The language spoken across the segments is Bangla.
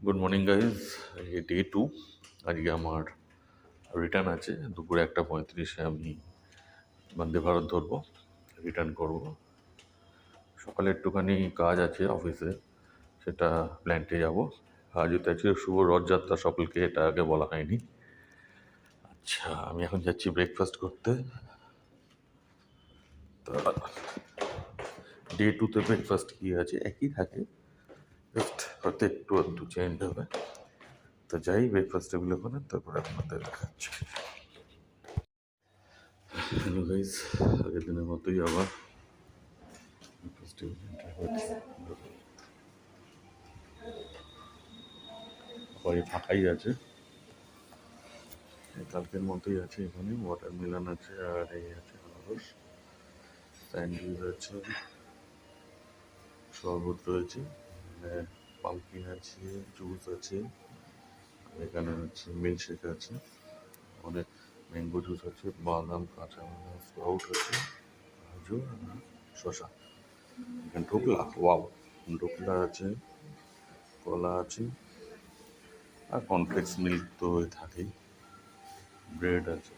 Good morning guys. এই ডে 2। আজকে আমার রিটার্ন আছে দুপুরে 1:35-এ। আমি বন্দে ভারত ধরবো, রিটার্ন করব। সকালে একটুখানি কাজ আছে অফিসে, সেটা প্ল্যান্টে যাব। আজ হচ্ছে শুভ রথযাত্রা, সকলকে এটা আগে বলা হয়নি। আচ্ছা, আমি এখন যাচ্ছি ব্রেকফাস্ট করতে। তা ডে 2-তে ব্রেকফাস্ট কী আছে, একই থাকে, জাস্ট হয়তো একটু একটু চেঞ্জ হবে। তো যাই ব্রেকফাস্ট টেবিল ওখানে, তারপরে আপনাদের দেখাচ্ছি। হ্যালো গাইজ, আগের দিনের মতোই আবার আবার ফাঁকাই আছে, কালকের মতোই আছে। এখানে ওয়াটারমেলন আছে, আর এই আছে আনারস, স্যান্ডউইচ আছে, শরবত রয়েছে, পাম্পকিন আছে, জুস আছে, এখানে আছে মিল্কশেক আছে, অনেক ম্যাঙ্গো জুস আছে, বাদাম, কাঁচা বাদাম, স্প্রাউট আছে, গাজর, শশা। এখানে ঢোকলা, ওয়াও, ঢোকলা আছে, কলা আছে, আর কর্নফ্লেক্স মিল্ক তো থাকেই, ব্রেড আছে,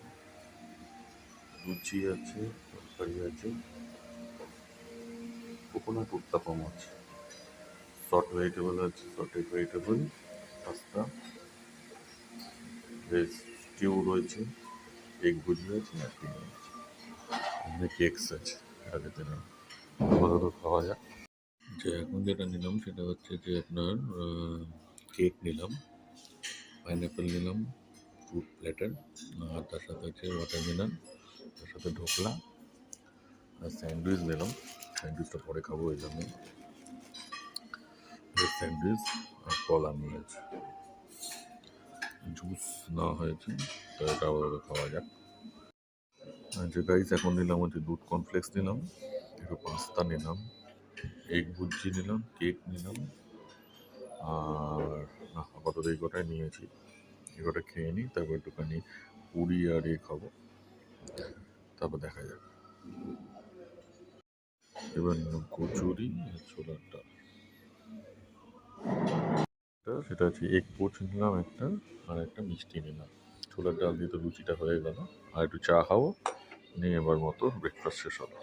লুচি আছে, তরকারি আছে, কোকোনাট উত্তাপম আছে, সট ভেজিটেবল আছে, sautéed vegetable, pasta, veg stew রয়েছে, এগ ভুজি আছে, আর কি আছে, অনেক কেকস আছে। আগের দিনে আপাতত খাওয়া যাক। যে এখন যেটা নিলাম সেটা হচ্ছে যে আপনার কেক নিলাম, পাইনঅ্যাপেল নিলাম, ফ্রুট প্ল্যাটার, আর তার সাথে হচ্ছে ওয়াটারমেলন, তার সাথে ঢোকলা, আর স্যান্ডউইচ নিলাম। স্যান্ডউইচটা পরে খাবো, এই জন্য স্যান্ডউইচ আর কলা নিয়েছি। জুস নেওয়া হয়েছে, তো এটা আবার খাওয়া যাক। যে গাইস, এখন নিলাম হচ্ছে দুধ কর্নফ্লেক্স নিলাম, একটু পাস্তা নিলাম, এগ ভুজি নিলাম, কেক নিলাম, আর না, আপাতত এই কটাই নিয়েছি। এই কটা খেয়ে নিই, তারপর একটুখানি পুরি আর খাবো, তারপর দেখা যাক। এবার নিলাম কচুরি, ছোলার ডাল, সেটা হচ্ছে এগ পোচ নিলাম একটা, আর একটা মিষ্টি নিলাম। ছোলার ডাল দিয়ে তো লুচিটা হয়ে গেল, আর একটু চা খাবো, নিয়ে এবার মতো ব্রেকফাস্ট শেষ হলো।